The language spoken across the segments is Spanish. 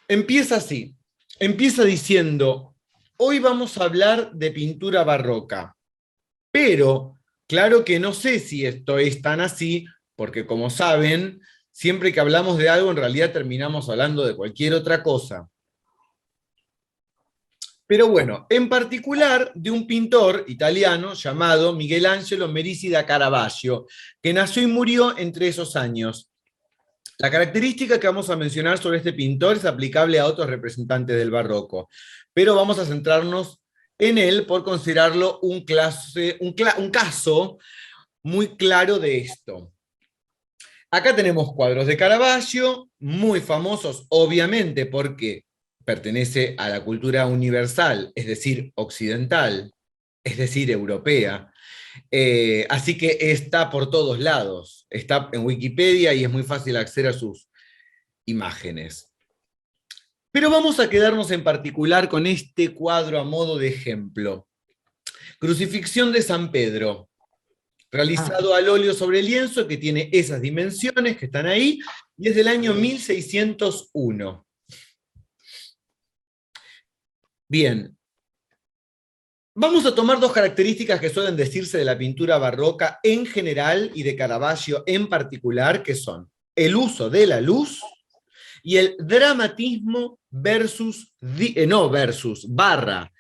Empieza así, empieza diciendo, hoy vamos a hablar de pintura barroca, pero claro que no sé si esto es tan así, porque como saben, siempre que hablamos de algo en realidad terminamos hablando de cualquier otra cosa. Pero bueno, en particular de un pintor italiano llamado Miguel Angelo Merisi da Caravaggio, que nació y murió entre esos años. La característica que vamos a mencionar sobre este pintor es aplicable a otros representantes del barroco, pero vamos a centrarnos en él por considerarlo un caso muy claro de esto. Acá tenemos cuadros de Caravaggio, muy famosos, obviamente, porque pertenece a la cultura universal, es decir, occidental, es decir, europea. Así que está por todos lados, está en Wikipedia y es muy fácil acceder a sus imágenes. Pero vamos a quedarnos en particular con este cuadro a modo de ejemplo. Crucifixión de San Pedro, Ah, realizado al óleo sobre lienzo, que tiene esas dimensiones que están ahí, y es del año 1601. Bien, vamos a tomar dos características que suelen decirse de la pintura barroca en general y de Caravaggio en particular, que son el uso de la luz y el dramatismo versus, no versus, barra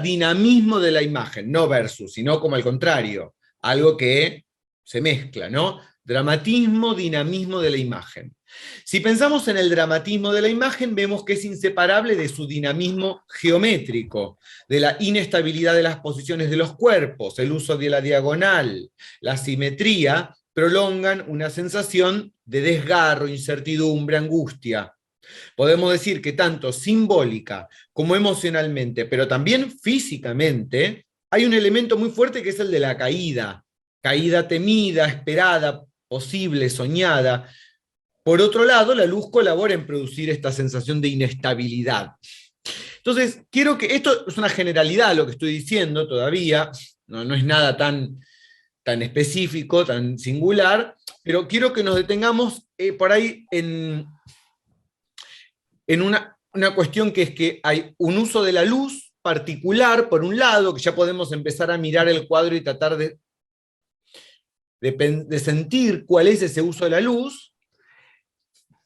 dinamismo de la imagen, no versus, sino como al contrario, algo que se mezcla, ¿no? Dramatismo, dinamismo de la imagen. Si pensamos en el dramatismo de la imagen, vemos que es inseparable de su dinamismo geométrico, de la inestabilidad de las posiciones de los cuerpos, el uso de la diagonal, la simetría, prolongan una sensación de desgarro, incertidumbre, angustia. Podemos decir que tanto simbólica como emocionalmente, pero también físicamente, hay un elemento muy fuerte que es el de la caída. Caída temida, esperada, posible, soñada. Por otro lado, la luz colabora en producir esta sensación de inestabilidad. Entonces, quiero que, esto es una generalidad lo que estoy diciendo todavía, no es nada tan específico, tan singular, pero quiero que nos detengamos por ahí en una cuestión que es que hay un uso de la luz particular, por un lado, que ya podemos empezar a mirar el cuadro y tratar de sentir cuál es ese uso de la luz.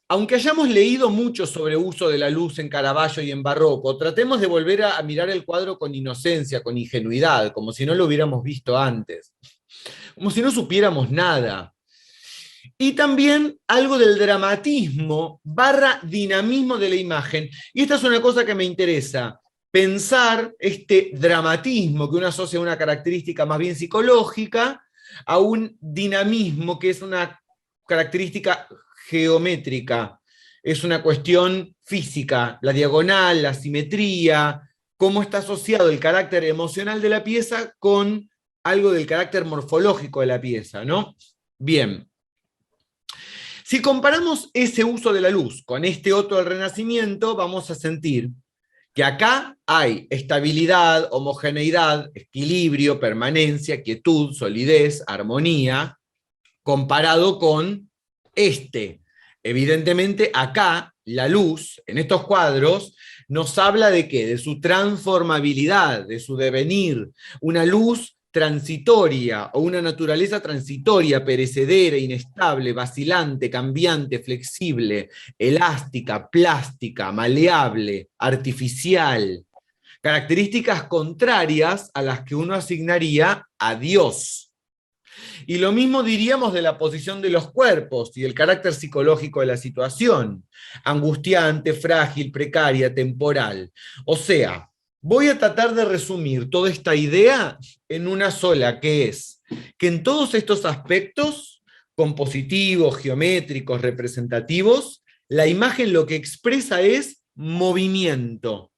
Aunque hayamos leído mucho sobre uso de la luz en Caravaggio y en Barroco, tratemos de volver a mirar el cuadro con inocencia, con ingenuidad, como si no lo hubiéramos visto antes, como si no supiéramos nada. Y también algo del dramatismo barra dinamismo de la imagen. Y esta es una cosa que me interesa, pensar este dramatismo que uno asocia a una característica más bien psicológica, a un dinamismo que es una característica geométrica, es una cuestión física, la diagonal, la simetría, cómo está asociado el carácter emocional de la pieza con algo del carácter morfológico de la pieza, ¿no? Bien. Si comparamos ese uso de la luz con este otro del Renacimiento, vamos a sentir que acá hay estabilidad, homogeneidad, equilibrio, permanencia, quietud, solidez, armonía, comparado con este. Evidentemente, acá la luz, en estos cuadros, nos habla de qué? De su transformabilidad, de su devenir, una luz transitoria o una naturaleza transitoria, perecedera, inestable, vacilante, cambiante, flexible, elástica, plástica, maleable, artificial, características contrarias a las que uno asignaría a Dios. Y lo mismo diríamos de la posición de los cuerpos y el carácter psicológico de la situación, angustiante, frágil, precaria, temporal. O sea, voy a tratar de resumir toda esta idea en una sola, que es que en todos estos aspectos, compositivos, geométricos, representativos, la imagen lo que expresa es movimiento.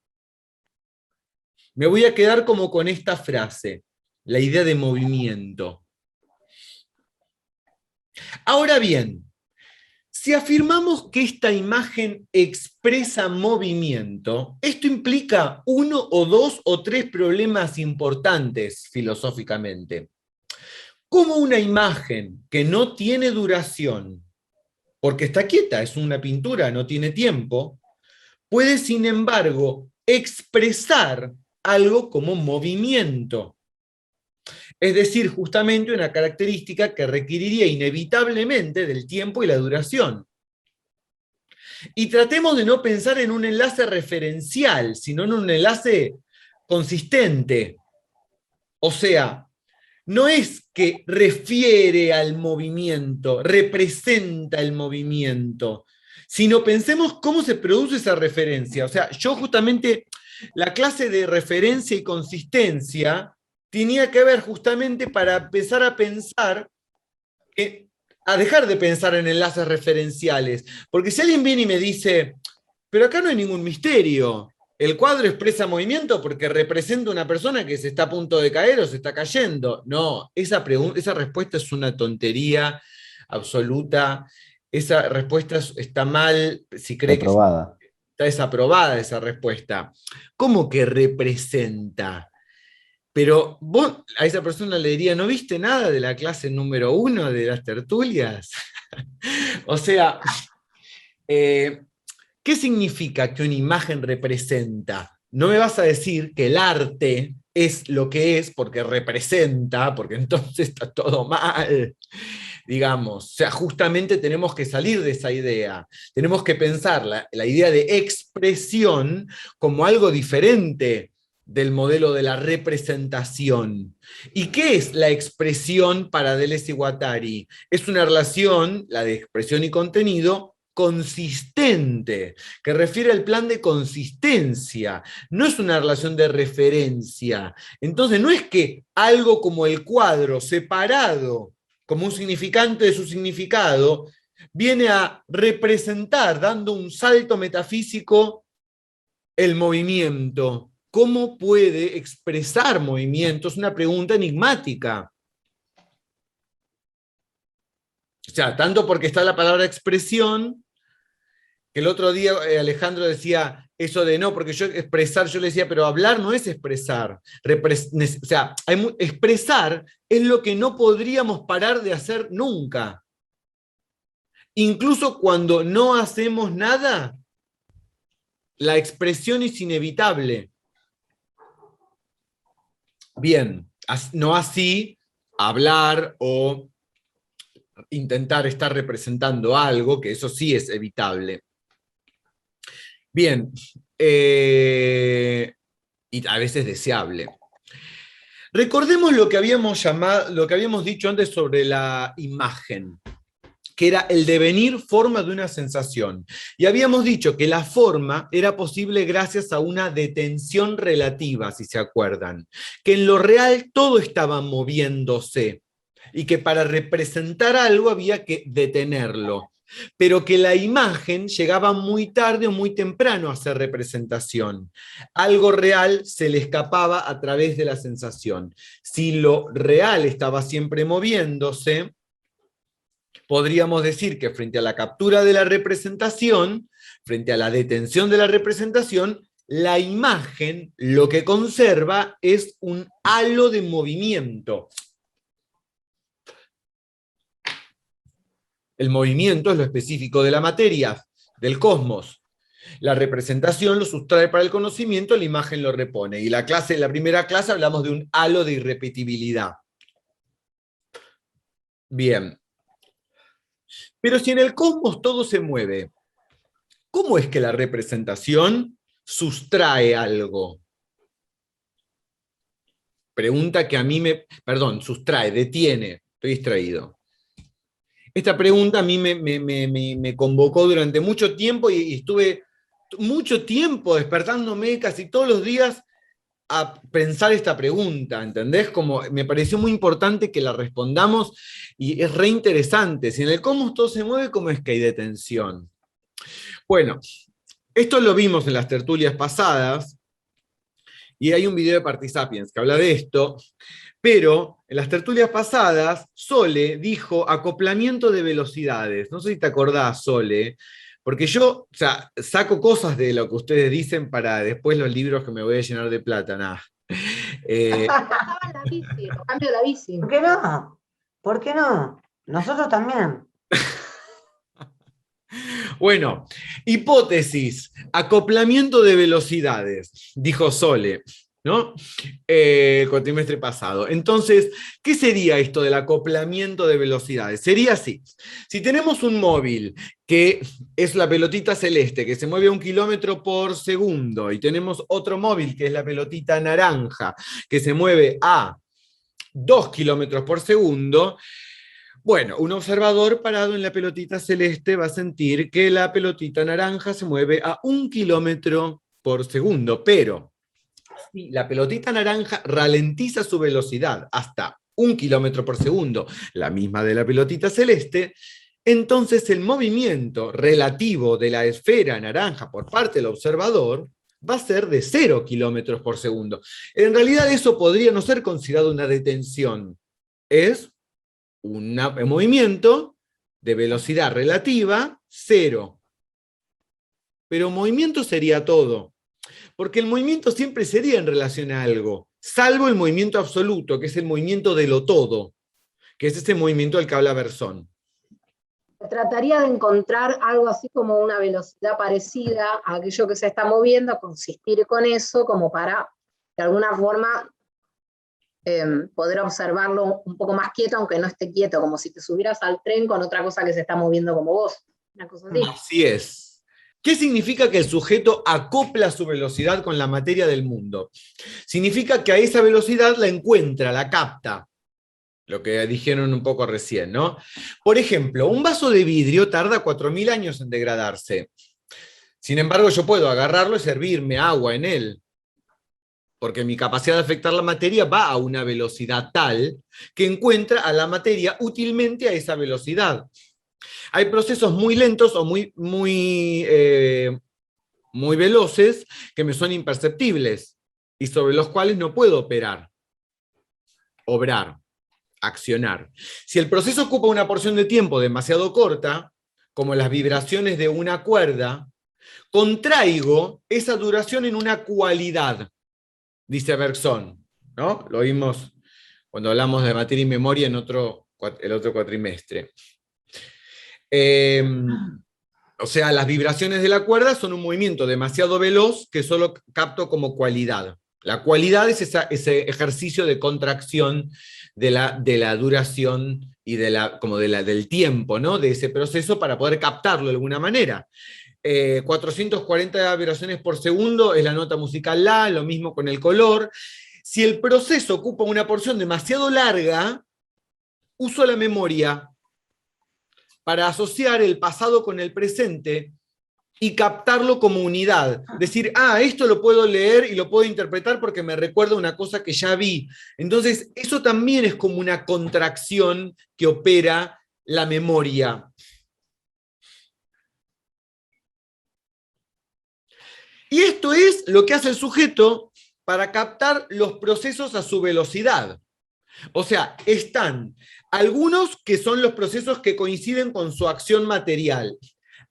Me voy a quedar como con esta frase, la idea de movimiento. Ahora bien, si afirmamos que esta imagen expresa movimiento, esto implica uno o dos o tres problemas importantes filosóficamente. ¿Cómo una imagen que no tiene duración, porque está quieta, es una pintura, no tiene tiempo, puede, sin embargo, expresar algo como movimiento. Es decir, justamente una característica que requeriría inevitablemente del tiempo y la duración. Y tratemos de no pensar en un enlace referencial, sino en un enlace consistente. O sea, no es que refiere al movimiento, representa el movimiento, sino pensemos cómo se produce esa referencia. O sea, yo justamente, la clase de referencia y consistencia tenía que ver justamente para empezar a pensar, a dejar de pensar en enlaces referenciales. Porque si alguien viene y me dice, pero acá no hay ningún misterio, el cuadro expresa movimiento porque representa una persona que se está a punto de caer o se está cayendo. No, esa respuesta es una tontería absoluta. Esa respuesta está mal si cree que Reprobada. está desaprobada esa respuesta. ¿Cómo que representa? Pero vos a esa persona le diría, ¿no viste nada de la clase número 1 de las tertulias? O sea, eh, ¿qué significa que una imagen representa? No me vas a decir que el arte es lo que es porque representa, porque entonces está todo mal, digamos. O sea, justamente tenemos que salir de esa idea. Tenemos que pensar la idea de expresión como algo diferente del modelo de la representación. ¿Y qué es la expresión para Deleuze y Guattari? Es una relación, la de expresión y contenido, consistente, que refiere al plan de consistencia, no es una relación de referencia. Entonces no es que algo como el cuadro separado como un significante de su significado, viene a representar, dando un salto metafísico, el movimiento. ¿Cómo puede expresar movimiento? Es una pregunta enigmática. O sea, tanto porque está la palabra expresión, que el otro día Alejandro decía eso de no, porque yo expresar, yo le decía, pero hablar no es expresar. O sea, expresar es lo que no podríamos parar de hacer nunca. Incluso cuando no hacemos nada, la expresión es inevitable. Bien, no así hablar o intentar estar representando algo, que eso sí es evitable. Bien, y a veces deseable. Recordemos lo que habíamos llamado, lo que habíamos dicho antes sobre la imagen, que era el devenir forma de una sensación. Y habíamos dicho que la forma era posible gracias a una detención relativa, si se acuerdan, que en lo real todo estaba moviéndose y que para representar algo había que detenerlo, pero que la imagen llegaba muy tarde o muy temprano a ser representación. Algo real se le escapaba a través de la sensación. Si lo real estaba siempre moviéndose, podríamos decir que frente a la captura de la representación, frente a la detención de la representación, la imagen lo que conserva es un halo de movimiento. El movimiento es lo específico de la materia, del cosmos. La representación lo sustrae para el conocimiento, la imagen lo repone. Y en la primera clase hablamos de un halo de irrepetibilidad. Bien. Pero si en el cosmos todo se mueve, ¿cómo es que la representación sustrae algo? Pregunta que a mí perdón, sustrae, detiene, estoy distraído. Esta pregunta a mí me convocó durante mucho tiempo y estuve mucho tiempo despertándome casi todos los días a pensar esta pregunta, ¿entendés? Como me pareció muy importante que la respondamos y es re interesante. Si en el cosmos todo se mueve, ¿cómo es que hay detención? Bueno, esto lo vimos en las tertulias pasadas, y hay un video de Partisapiens que habla de esto, pero en las tertulias pasadas, Sole dijo acoplamiento de velocidades. No sé si te acordás, Sole, porque yo, o sea, saco cosas de lo que ustedes dicen para después los libros que me voy a llenar de plata, nada. Estaba en la bici, o cambio la bici. ¿Por qué no? ¿Por qué no? Nosotros también. Bueno, hipótesis, acoplamiento de velocidades, dijo Sole, ¿no? El cuatrimestre pasado. Entonces, ¿qué sería esto del acoplamiento de velocidades? Sería así: si tenemos un móvil que es la pelotita celeste, que se mueve a 1 kilómetro por segundo, y tenemos otro móvil que es la pelotita naranja, que se mueve a 2 kilómetros por segundo, bueno, un observador parado en la pelotita celeste va a sentir que la pelotita naranja se mueve a 1 kilómetro por segundo, pero si la pelotita naranja ralentiza su velocidad hasta 1 kilómetro por segundo, la misma de la pelotita celeste, entonces el movimiento relativo de la esfera naranja por parte del observador va a ser de 0 kilómetros por segundo. En realidad eso podría no ser considerado una detención, es un movimiento de velocidad relativa 0. Pero movimiento sería todo, porque el movimiento siempre sería en relación a algo, salvo el movimiento absoluto, que es el movimiento de lo todo, que es ese movimiento del que habla Berzón. Trataría de encontrar algo así como una velocidad parecida a aquello que se está moviendo, consistir con eso como para, de alguna forma, poder observarlo un poco más quieto, aunque no esté quieto, como si te subieras al tren con otra cosa que se está moviendo como vos. Una cosa así. Así es. ¿Qué significa que el sujeto acopla su velocidad con la materia del mundo? Significa que a esa velocidad la encuentra, la capta. Lo que dijeron un poco recién, ¿no? Por ejemplo, un vaso de vidrio tarda 4000 años en degradarse. Sin embargo, yo puedo agarrarlo y servirme agua en él, porque mi capacidad de afectar la materia va a una velocidad tal que encuentra a la materia útilmente a esa velocidad. Hay procesos muy lentos o muy veloces que me son imperceptibles y sobre los cuales no puedo operar, obrar, accionar. Si el proceso ocupa una porción de tiempo demasiado corta, como las vibraciones de una cuerda, contraigo esa duración en una cualidad, dice Bergson, ¿no? Lo vimos cuando hablamos de materia y memoria en el otro cuatrimestre. O sea, las vibraciones de la cuerda son un movimiento demasiado veloz que solo capto como cualidad. La cualidad es ese ejercicio de contracción de la duración y del tiempo, ¿no? De ese proceso para poder captarlo de alguna manera. 440 vibraciones por segundo es la nota musical La, lo mismo con el color. Si el proceso ocupa una porción demasiado larga, uso la memoria para asociar el pasado con el presente y captarlo como unidad. Decir, esto lo puedo leer y lo puedo interpretar porque me recuerda una cosa que ya vi. Entonces, eso también es como una contracción que opera la memoria. Y esto es lo que hace el sujeto para captar los procesos a su velocidad. O sea, están algunos que son los procesos que coinciden con su acción material.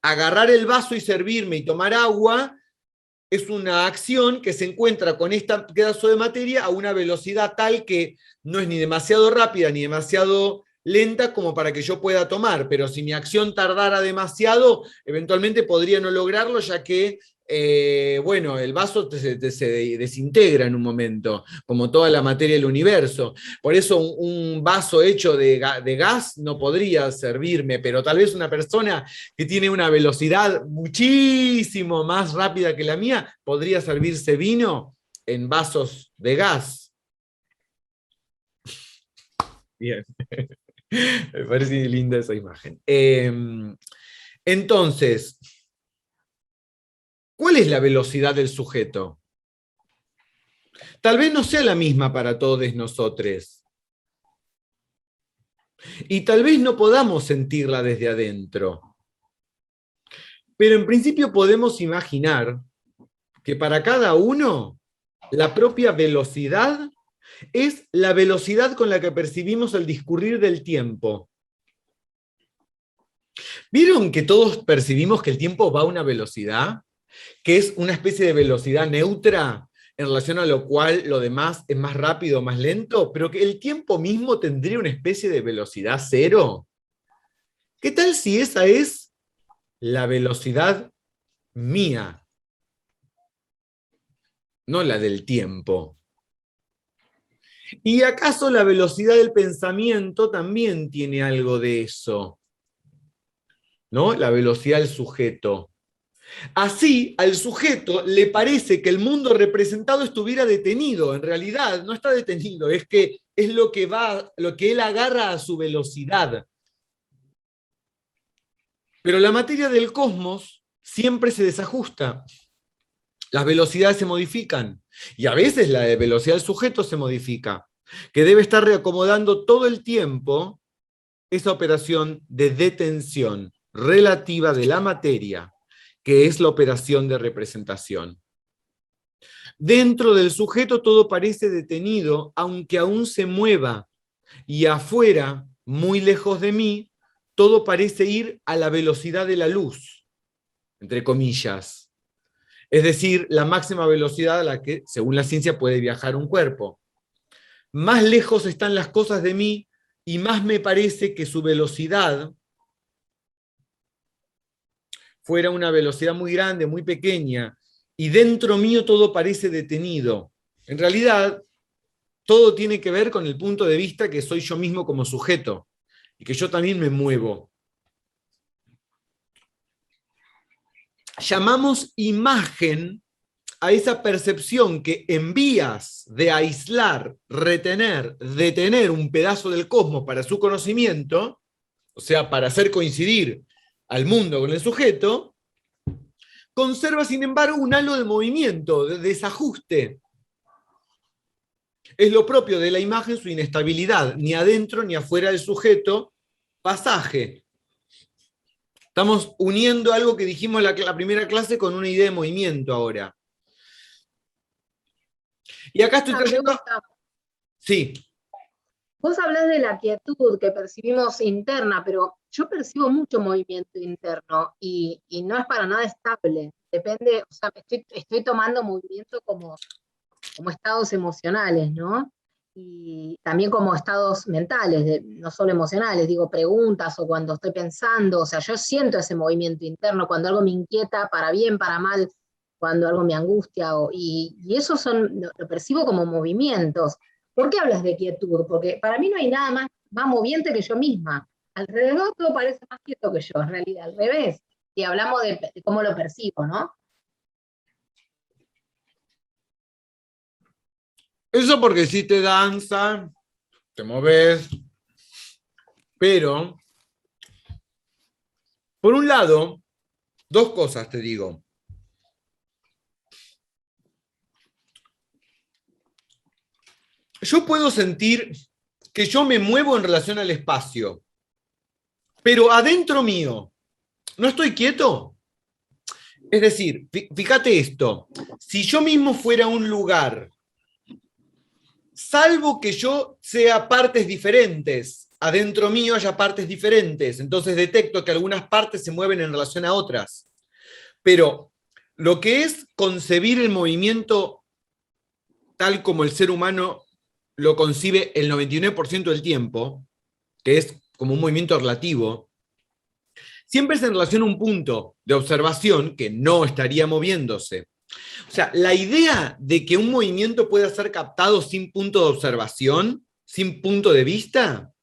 Agarrar el vaso y servirme y tomar agua es una acción que se encuentra con este pedazo de materia a una velocidad tal que no es ni demasiado rápida ni demasiado lenta como para que yo pueda tomar, pero si mi acción tardara demasiado, eventualmente podría no lograrlo, ya que el vaso se desintegra en un momento, como toda la materia del universo. Por eso un vaso hecho de gas no podría servirme, pero tal vez una persona que tiene una velocidad muchísimo más rápida que la mía podría servirse vino en vasos de gas. Bien. Me parece linda esa imagen. Entonces, ¿cuál es la velocidad del sujeto? Tal vez no sea la misma para todos nosotros. Y tal vez no podamos sentirla desde adentro. Pero en principio podemos imaginar que para cada uno la propia velocidad es la velocidad con la que percibimos el discurrir del tiempo. ¿Vieron que todos percibimos que el tiempo va a una velocidad? Que es una especie de velocidad neutra en relación a lo cual lo demás es más rápido o más lento, pero que el tiempo mismo tendría una especie de velocidad cero. ¿Qué tal si esa es la velocidad mía, no la del tiempo. ¿Y acaso la velocidad del pensamiento también tiene algo de eso? ¿No? La velocidad del sujeto. Así, al sujeto le parece que el mundo representado estuviera detenido. En realidad, no está detenido, es que es lo que él agarra a su velocidad. Pero la materia del cosmos siempre se desajusta. Las velocidades se modifican. Y a veces la velocidad del sujeto se modifica, que debe estar reacomodando todo el tiempo esa operación de detención relativa de la materia, que es la operación de representación. Dentro del sujeto todo parece detenido, aunque aún se mueva, y afuera, muy lejos de mí, todo parece ir a la velocidad de la luz, entre comillas. Es decir, la máxima velocidad a la que, según la ciencia, puede viajar un cuerpo. Más lejos están las cosas de mí y más me parece que su velocidad fuera una velocidad muy grande, muy pequeña, y dentro mío todo parece detenido. En realidad, todo tiene que ver con el punto de vista que soy yo mismo como sujeto, y que yo también me muevo. Llamamos imagen a esa percepción que en vías de aislar, retener, detener un pedazo del cosmos para su conocimiento, o sea, para hacer coincidir al mundo con el sujeto, conserva, sin embargo, un halo de movimiento, de desajuste. Es lo propio de la imagen su inestabilidad, ni adentro ni afuera del sujeto, pasaje. Estamos uniendo algo que dijimos en la primera clase con una idea de movimiento ahora. Y acá estoy trayendo... Sí. Vos hablás de la quietud que percibimos interna, pero yo percibo mucho movimiento interno y no es para nada estable. Depende, o sea, estoy tomando movimiento como estados emocionales, ¿no? Y también como estados mentales, no solo emocionales, digo, preguntas o cuando estoy pensando, o sea, yo siento ese movimiento interno cuando algo me inquieta, para bien, para mal, cuando algo me angustia, y eso lo percibo como movimientos. ¿Por qué hablas de quietud? Porque para mí no hay nada más moviente que yo misma. Alrededor todo parece más quieto que yo, en realidad, al revés. Y hablamos de cómo lo percibo, ¿no? Eso porque si te danza, te moves, pero, por un lado, dos cosas te digo. Yo puedo sentir que yo me muevo en relación al espacio, pero adentro mío, ¿no estoy quieto? Es decir, fíjate esto, si yo mismo fuera un lugar, salvo que yo sea partes diferentes, adentro mío haya partes diferentes, entonces detecto que algunas partes se mueven en relación a otras. Pero lo que es concebir el movimiento tal como el ser humano lo concibe el 99% del tiempo, que es como un movimiento relativo, siempre es en relación a un punto de observación que no estaría moviéndose. O sea, la idea de que un movimiento pueda ser captado sin punto de observación, sin punto de vista,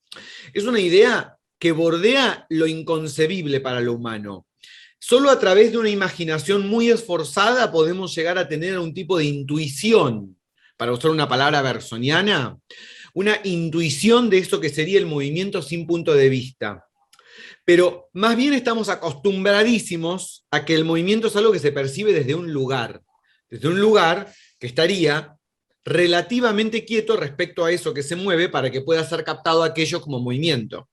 es una idea que bordea lo inconcebible para lo humano. Solo a través de una imaginación muy esforzada podemos llegar a tener un tipo de intuición, para usar una palabra bersoniana, una intuición de eso que sería el movimiento sin punto de vista. Pero más bien estamos acostumbradísimos a que el movimiento es algo que se percibe desde un lugar que estaría relativamente quieto respecto a eso que se mueve para que pueda ser captado aquello como movimiento.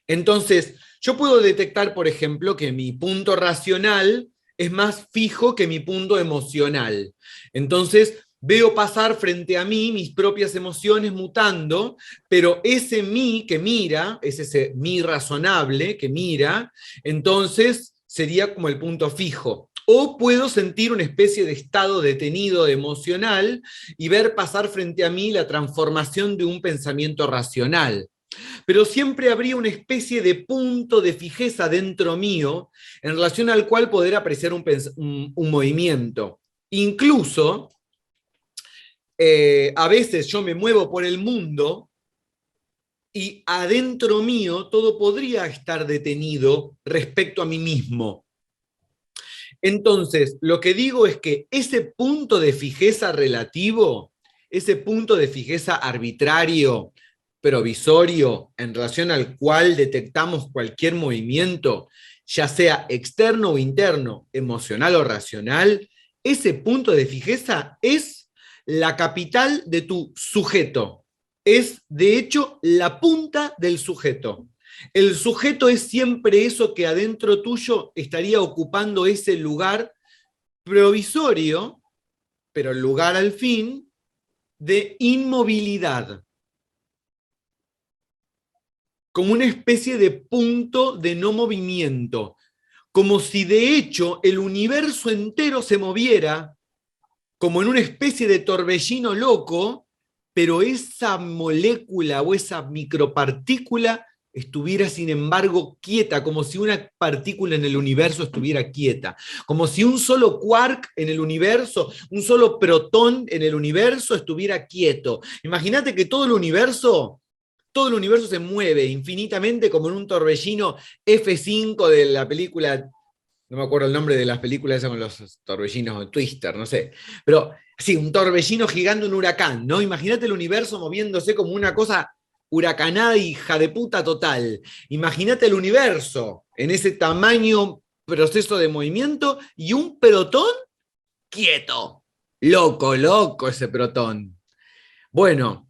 Entonces, yo puedo detectar, por ejemplo, que mi punto racional es más fijo que mi punto emocional. Entonces, veo pasar frente a mí mis propias emociones mutando, pero ese mí que mira, es ese mí razonable que mira, entonces sería como el punto fijo. O puedo sentir una especie de estado detenido emocional y ver pasar frente a mí la transformación de un pensamiento racional. pero siempre habría una especie de punto de fijeza dentro mío en relación al cual poder apreciar un movimiento. Incluso, a veces yo me muevo por el mundo y adentro mío todo podría estar detenido respecto a mí mismo. Entonces, lo que digo es que ese punto de fijeza relativo, ese punto de fijeza arbitrario, provisorio, en relación al cual detectamos cualquier movimiento, ya sea externo o interno, emocional o racional, ese punto de fijeza es la capital de tu sujeto. Es, de hecho, la punta del sujeto. El sujeto es siempre eso que adentro tuyo estaría ocupando ese lugar provisorio, pero el lugar al fin, de inmovilidad. Como una especie de punto de no movimiento. Como si de hecho el universo entero se moviera, como en una especie de torbellino loco, pero esa molécula o esa micropartícula estuviera sin embargo quieta, como si una partícula en el universo estuviera quieta, como si un solo quark en el universo, un solo protón en el universo estuviera quieto. Imagínate que todo el universo se mueve infinitamente como en un torbellino F5 de la película, no me acuerdo el nombre de las películas esas con los torbellinos, Twister, no sé, pero sí, un torbellino gigante, un huracán, ¿no? Imagínate el universo moviéndose como una cosa huracanada, hija de puta total. Imagínate el universo en ese tamaño, proceso de movimiento, y un protón quieto. Loco, loco ese protón. Bueno,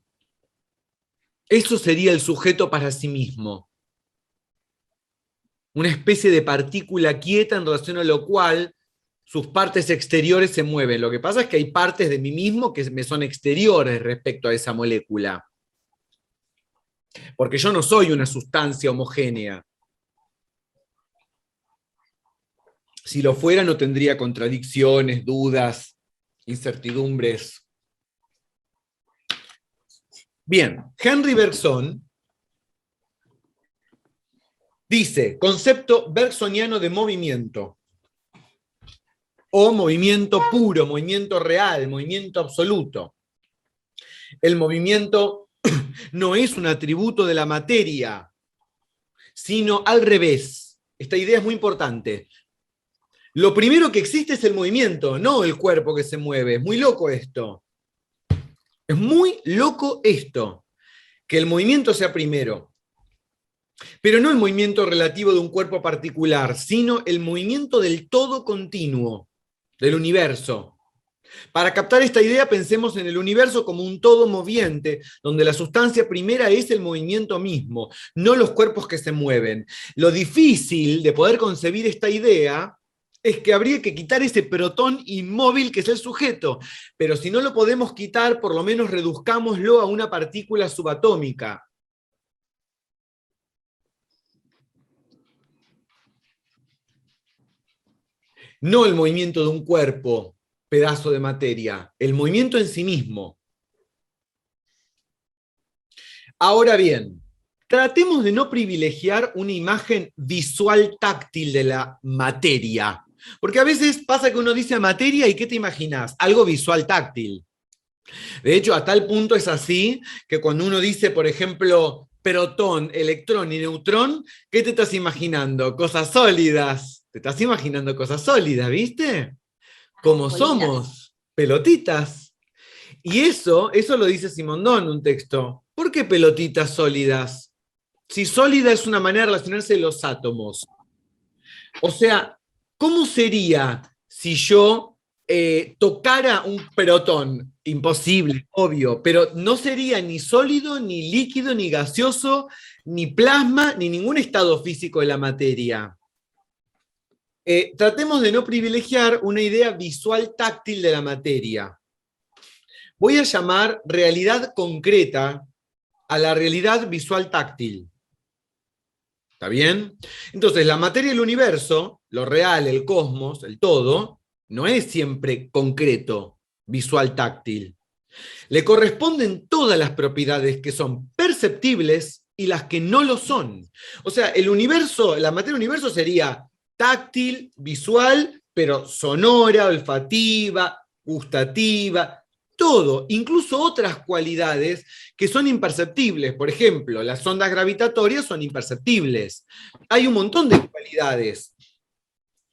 eso sería el sujeto para sí mismo. Una especie de partícula quieta en relación a lo cual sus partes exteriores se mueven. Lo que pasa es que hay partes de mí mismo que me son exteriores respecto a esa molécula. Porque yo no soy una sustancia homogénea. Si lo fuera, no tendría contradicciones, dudas, incertidumbres. Bien, Henry Bergson dice, concepto bergsoniano de movimiento, o movimiento puro, movimiento real, movimiento absoluto. El movimiento no es un atributo de la materia, sino al revés. Esta idea es muy importante. Lo primero que existe es el movimiento, no el cuerpo que se mueve. Es muy loco esto. Es muy loco esto, que el movimiento sea primero. Pero no el movimiento relativo de un cuerpo particular, sino el movimiento del todo continuo, del universo. Para captar esta idea, pensemos en el universo como un todo moviente, donde la sustancia primera es el movimiento mismo, no los cuerpos que se mueven. Lo difícil de poder concebir esta idea es que habría que quitar ese protón inmóvil que es el sujeto, pero si no lo podemos quitar, por lo menos reduzcámoslo a una partícula subatómica. No el movimiento de un cuerpo, pedazo de materia, el movimiento en sí mismo. Ahora bien, tratemos de no privilegiar una imagen visual táctil de la materia. Porque a veces pasa que uno dice materia y ¿qué te imaginas? Algo visual táctil. De hecho, a tal punto es así que cuando uno dice, por ejemplo, protón, electrón y neutrón, ¿qué te estás imaginando? Cosas sólidas. Te estás imaginando cosas sólidas, ¿viste? Como somos, pelotitas. Y eso lo dice Simondon en un texto. ¿Por qué pelotitas sólidas? Si sólida es una manera de relacionarse de los átomos. O sea, ¿cómo sería si yo tocara un protón? Imposible, obvio, pero no sería ni sólido, ni líquido, ni gaseoso, ni plasma, ni ningún estado físico de la materia. Tratemos de no privilegiar una idea visual táctil de la materia. Voy a llamar realidad concreta a la realidad visual táctil. ¿Está bien? Entonces, la materia del universo, lo real, el cosmos, el todo, no es siempre concreto, visual táctil. Le corresponden todas las propiedades que son perceptibles y las que no lo son. O sea, el universo, la materia del universo sería táctil, visual, pero sonora, olfativa, gustativa, todo, incluso otras cualidades que son imperceptibles. Por ejemplo, las ondas gravitatorias son imperceptibles. Hay un montón de cualidades,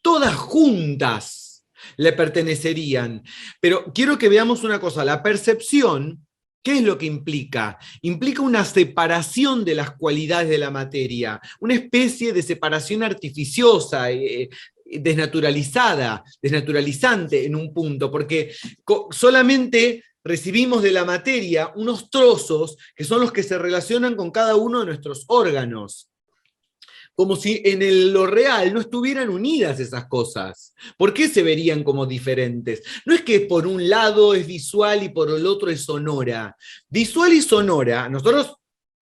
todas juntas le pertenecerían. Pero quiero que veamos una cosa, la percepción, ¿qué es lo que implica? Implica una separación de las cualidades de la materia, una especie de separación artificiosa, desnaturalizada, desnaturalizante en un punto, porque solamente recibimos de la materia unos trozos que son los que se relacionan con cada uno de nuestros órganos. Como si en lo real no estuvieran unidas esas cosas. ¿Por qué se verían como diferentes? No es que por un lado es visual y por el otro es sonora. Visual y sonora, nosotros,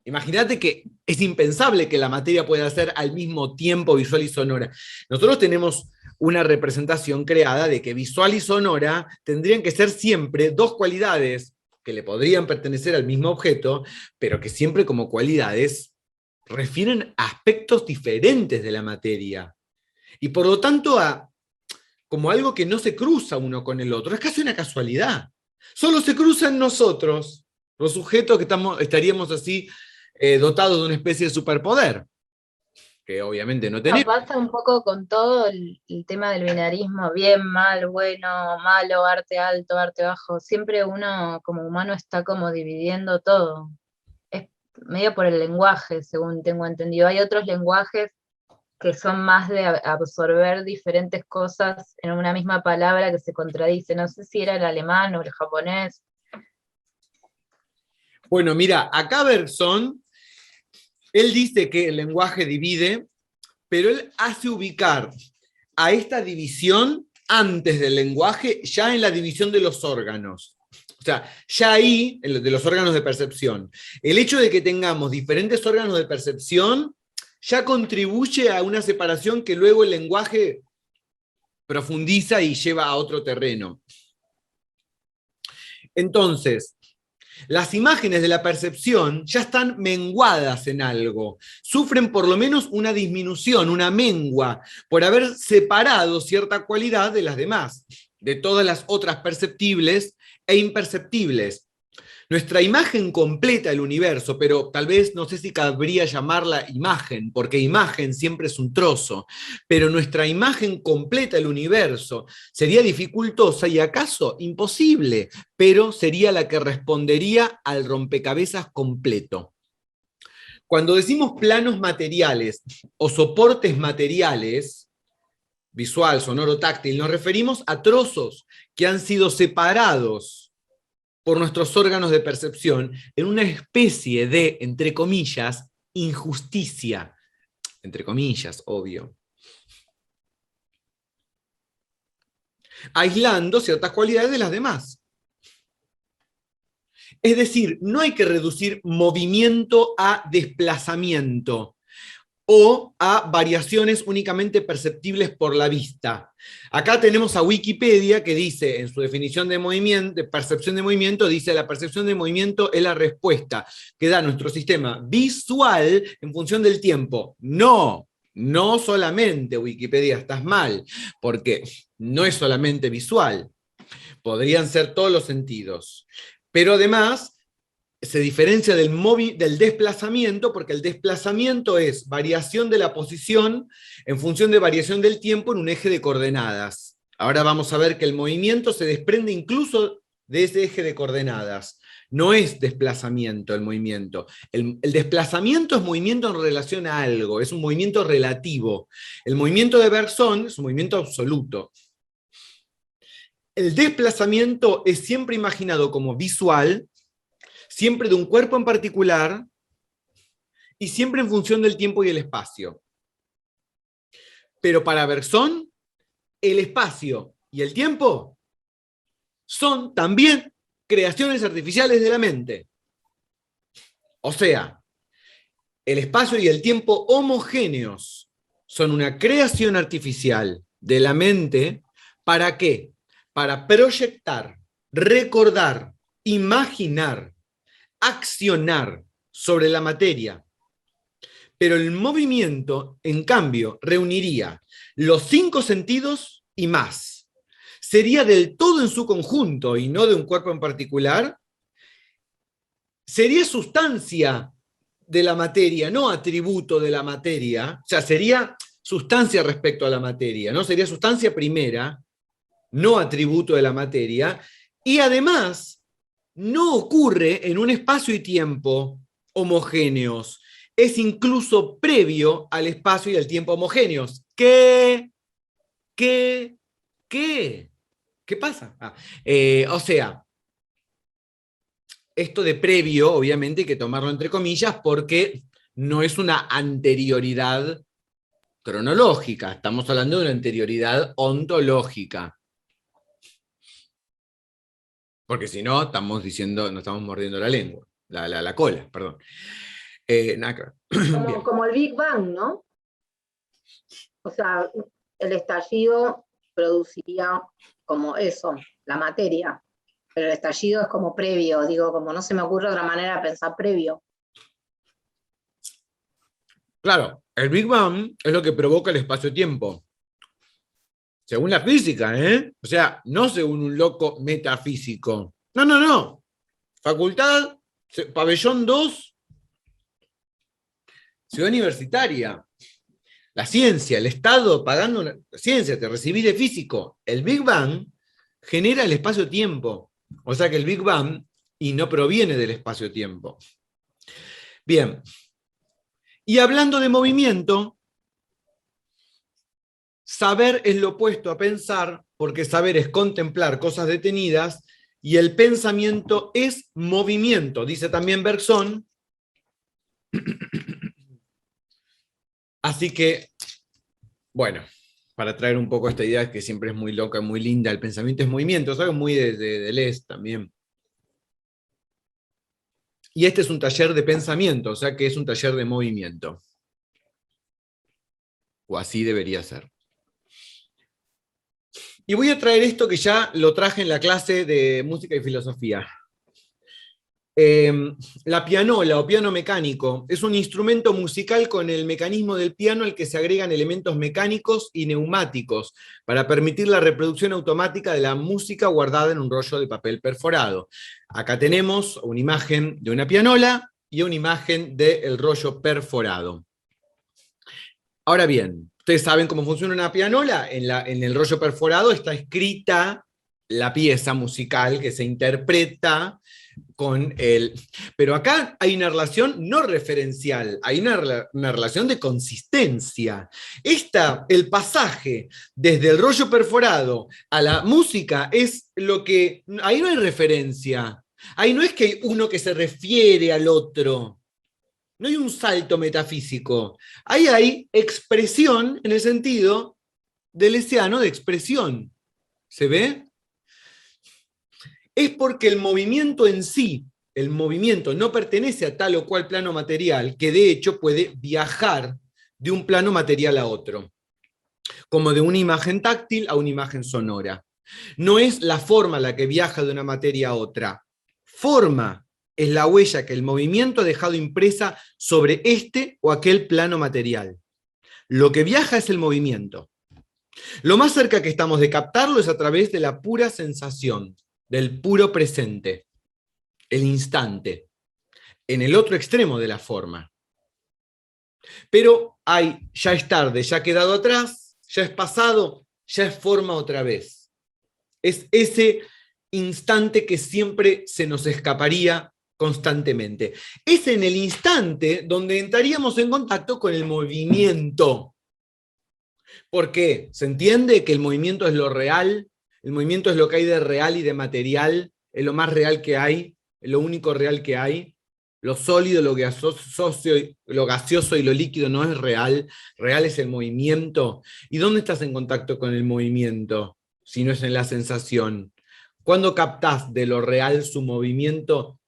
imagínate que es impensable que la materia pueda ser al mismo tiempo visual y sonora. Nosotros tenemos una representación creada de que visual y sonora tendrían que ser siempre dos cualidades que le podrían pertenecer al mismo objeto, pero que siempre como cualidades refieren a aspectos diferentes de la materia. Y por lo tanto como algo que no se cruza uno con el otro. Es casi una casualidad. Solo se cruzan nosotros, los sujetos que estaríamos así dotados de una especie de superpoder, que obviamente no tenemos. Pasa un poco con todo el tema del binarismo, bien, mal, bueno, malo, arte alto, arte bajo. Siempre uno como humano está como dividiendo todo. Medio por el lenguaje, según tengo entendido. Hay otros lenguajes que son más de absorber diferentes cosas en una misma palabra que se contradice. No sé si era el alemán o el japonés. Bueno, mira, acá Bergson, él dice que el lenguaje divide, pero él hace ubicar a esta división antes del lenguaje, ya en la división de los órganos. O sea, ya ahí, de los órganos de percepción, el hecho de que tengamos diferentes órganos de percepción ya contribuye a una separación que luego el lenguaje profundiza y lleva a otro terreno. Entonces, las imágenes de la percepción ya están menguadas en algo, sufren por lo menos una disminución, una mengua, por haber separado cierta cualidad de las demás, de todas las otras perceptibles e imperceptibles. Nuestra imagen completa del universo, pero tal vez no sé si cabría llamarla imagen, porque imagen siempre es un trozo, pero nuestra imagen completa del universo sería dificultosa y acaso imposible, pero sería la que respondería al rompecabezas completo. Cuando decimos planos materiales o soportes materiales, visual, sonoro, táctil, nos referimos a trozos que han sido separados por nuestros órganos de percepción en una especie de, entre comillas, injusticia. Entre comillas, obvio. Aislando ciertas cualidades de las demás. Es decir, no hay que reducir movimiento a desplazamiento o a variaciones únicamente perceptibles por la vista. Acá tenemos a Wikipedia que dice, en su definición de movimiento, de percepción de movimiento, dice la percepción de movimiento es la respuesta que da nuestro sistema visual en función del tiempo. No, no solamente Wikipedia, estás mal, porque no es solamente visual, podrían ser todos los sentidos. Pero además se diferencia del desplazamiento, porque el desplazamiento es variación de la posición en función de variación del tiempo en un eje de coordenadas. Ahora vamos a ver que el movimiento se desprende incluso de ese eje de coordenadas. No es desplazamiento el movimiento. El desplazamiento es movimiento en relación a algo, es un movimiento relativo. El movimiento de Bergson es un movimiento absoluto. El desplazamiento es siempre imaginado como visual, siempre de un cuerpo en particular, y siempre en función del tiempo y el espacio. Pero para Bergson, el espacio y el tiempo son también creaciones artificiales de la mente. O sea, el espacio y el tiempo homogéneos son una creación artificial de la mente. ¿Para qué? Para proyectar, recordar, imaginar, accionar sobre la materia. Pero el movimiento, en cambio, reuniría los 5 sentidos y más. Sería del todo en su conjunto y no de un cuerpo en particular. Sería sustancia de la materia, no atributo de la materia. O sea, sería sustancia respecto a la materia, ¿no? Sería sustancia primera, no atributo de la materia. Y además, no ocurre en un espacio y tiempo homogéneos. Es incluso previo al espacio y al tiempo homogéneos. ¿Qué pasa? O sea, esto de previo, obviamente hay que tomarlo entre comillas porque no es una anterioridad cronológica, estamos hablando de una anterioridad ontológica. Porque si no, estamos diciendo, nos estamos mordiendo la lengua, la cola, perdón. Nada. Como el Big Bang, ¿no? O sea, el estallido produciría como eso, la materia. Pero el estallido es como previo, digo, como no se me ocurre otra manera de pensar previo. Claro, el Big Bang es lo que provoca el espacio-tiempo. Según la física, ¿eh? O sea, no según un loco metafísico. No, no, no. Facultad, pabellón 2, Ciudad Universitaria. La ciencia, el Estado pagando la ciencia, te recibí de físico. El Big Bang genera el espacio-tiempo. O sea que el Big Bang y no proviene del espacio-tiempo. Bien. Y hablando de movimiento, saber es lo opuesto a pensar, porque saber es contemplar cosas detenidas, y el pensamiento es movimiento, dice también Bergson. Así que, bueno, para traer un poco esta idea que siempre es muy loca, muy linda, el pensamiento es movimiento, es algo muy de Deleuze también. Y este es un taller de pensamiento, o sea que es un taller de movimiento. O así debería ser. Y voy a traer esto que ya lo traje en la clase de música y filosofía. La pianola o piano mecánico es un instrumento musical con el mecanismo del piano al que se agregan elementos mecánicos y neumáticos para permitir la reproducción automática de la música guardada en un rollo de papel perforado. Acá tenemos una imagen de una pianola y una imagen del rollo perforado. Ahora bien, ustedes saben cómo funciona una pianola. En el rollo perforado está escrita la pieza musical que se interpreta con el... Pero acá hay una relación no referencial, hay una relación de consistencia. El pasaje desde el rollo perforado a la música es lo que... Ahí no hay referencia. Ahí no es que hay uno que se refiere al otro. No hay un salto metafísico. Ahí hay expresión en el sentido deleuziano de expresión. ¿Se ve? Es porque el movimiento en sí, el movimiento no pertenece a tal o cual plano material, que de hecho puede viajar de un plano material a otro, como de una imagen táctil a una imagen sonora. No es la forma la que viaja de una materia a otra. Forma es la huella que el movimiento ha dejado impresa sobre este o aquel plano material. Lo que viaja es el movimiento. Lo más cerca que estamos de captarlo es a través de la pura sensación, del puro presente, el instante, en el otro extremo de la forma. Pero ya es tarde, ya ha quedado atrás, ya es pasado, ya es forma otra vez. Es ese instante que siempre se nos escaparía constantemente. Es en el instante donde entraríamos en contacto con el movimiento. ¿Por qué? ¿Se entiende que el movimiento es lo real? El movimiento es lo que hay de real y de material, es lo más real que hay, es lo único real que hay. Lo sólido, lo gaseoso y lo líquido no es real, real es el movimiento. ¿Y dónde estás en contacto con el movimiento? Si no es en la sensación. ¿Cuándo captás de lo real su movimiento?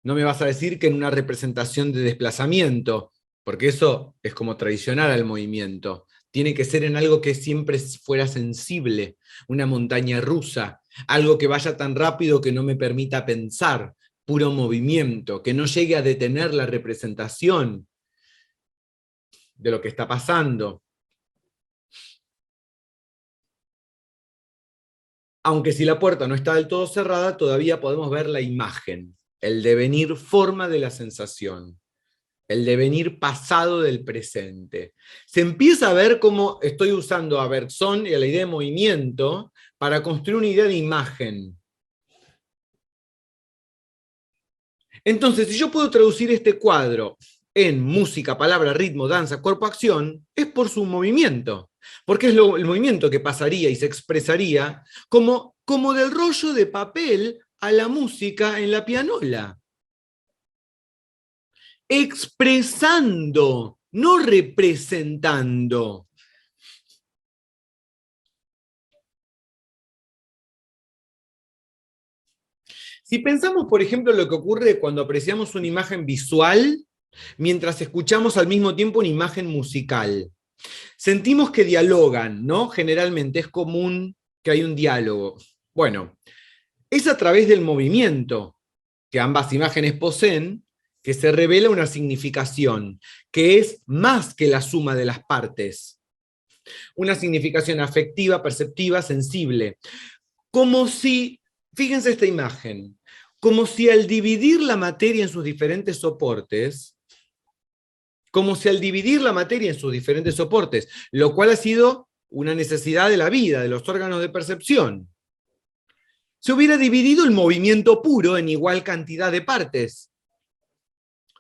No me vas a decir que en una representación de desplazamiento, porque eso es como traicionar al movimiento. Tiene que ser en algo que siempre fuera sensible, una montaña rusa, algo que vaya tan rápido que no me permita pensar, puro movimiento, que no llegue a detener la representación. de lo que está pasando. Aunque si la puerta no está del todo cerrada, todavía podemos ver la imagen, el devenir forma de la sensación, el devenir pasado del presente. Se empieza a ver cómo estoy usando a Bergson y a la idea de movimiento para construir una idea de imagen. Entonces, si yo puedo traducir este cuadro en música, palabra, ritmo, danza, cuerpo, acción, es por su movimiento. Porque es el movimiento que pasaría y se expresaría como del rollo de papel a la música en la pianola. Expresando, no representando. Si pensamos, por ejemplo, lo que ocurre cuando apreciamos una imagen visual, mientras escuchamos al mismo tiempo una imagen musical. Sentimos que dialogan, ¿no? Generalmente es común que hay un diálogo. Bueno, es a través del movimiento que ambas imágenes poseen que se revela una significación, que es más que la suma de las partes. Una significación afectiva, perceptiva, sensible. Como si, fíjense esta imagen, como si al dividir la materia en sus diferentes soportes, lo cual ha sido una necesidad de la vida, de los órganos de percepción, se hubiera dividido el movimiento puro en igual cantidad de partes,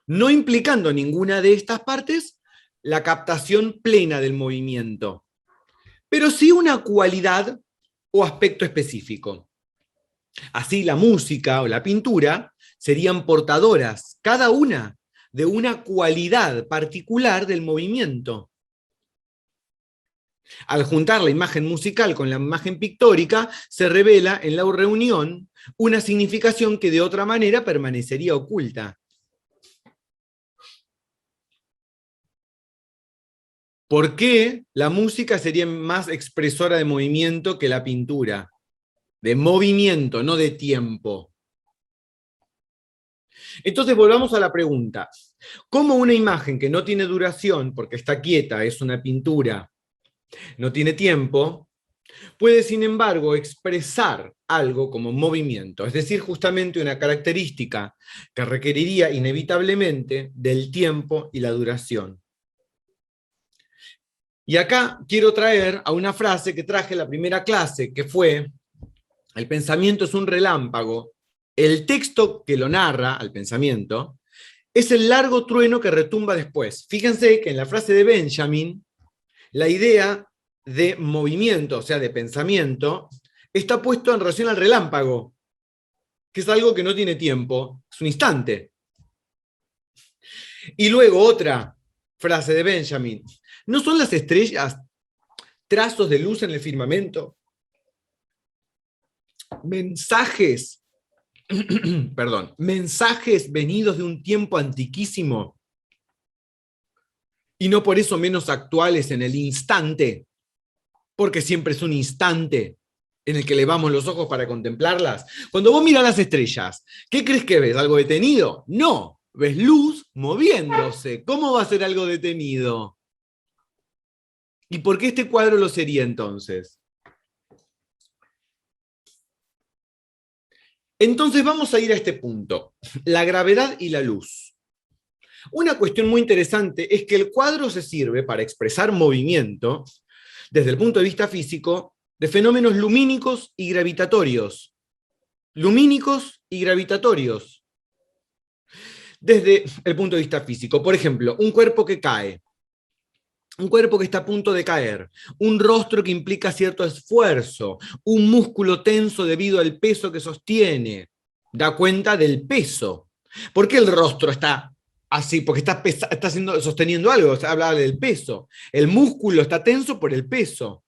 no implicando ninguna de estas partes la captación plena del movimiento, pero sí una cualidad o aspecto específico. Así la música o la pintura serían portadoras, cada una, de una cualidad particular del movimiento. Al juntar la imagen musical con la imagen pictórica, se revela en la reunión una significación que de otra manera permanecería oculta. ¿Por qué la música sería más expresora de movimiento que la pintura? De movimiento, no de tiempo. Entonces volvamos a la pregunta. ¿Cómo una imagen que no tiene duración, porque está quieta, es una pintura, no tiene tiempo, puede sin embargo expresar algo como movimiento? Es decir, justamente una característica que requeriría inevitablemente del tiempo y la duración. Y acá quiero traer a una frase que traje en la primera clase, que fue: el pensamiento es un relámpago, el texto que lo narra al pensamiento es el largo trueno que retumba después. Fíjense que en la frase de Benjamin, la idea de movimiento, o sea, de pensamiento, está puesto en relación al relámpago, que es algo que no tiene tiempo, es un instante. Y luego otra frase de Benjamin: ¿no son las estrellas trazos de luz en el firmamento? Mensajes, mensajes venidos de un tiempo antiquísimo, y no por eso menos actuales en el instante, porque siempre es un instante en el que elevamos los ojos para contemplarlas. Cuando vos mirás las estrellas, ¿qué crees que ves? ¿Algo detenido? No, ves luz moviéndose. ¿Cómo va a ser algo detenido? ¿Y por qué este cuadro lo sería entonces? Entonces vamos a ir a este punto, la gravedad y la luz. Una cuestión muy interesante es que el cuadro se sirve para expresar movimiento, desde el punto de vista físico, de fenómenos lumínicos y gravitatorios. Lumínicos y gravitatorios. Desde el punto de vista físico, por ejemplo, un cuerpo que cae, un cuerpo que está a punto de caer, un rostro que implica cierto esfuerzo, un músculo tenso debido al peso que sostiene, da cuenta del peso. ¿Por qué el rostro está así? Porque está sosteniendo algo, o sea, habla del peso. El músculo está tenso por el peso.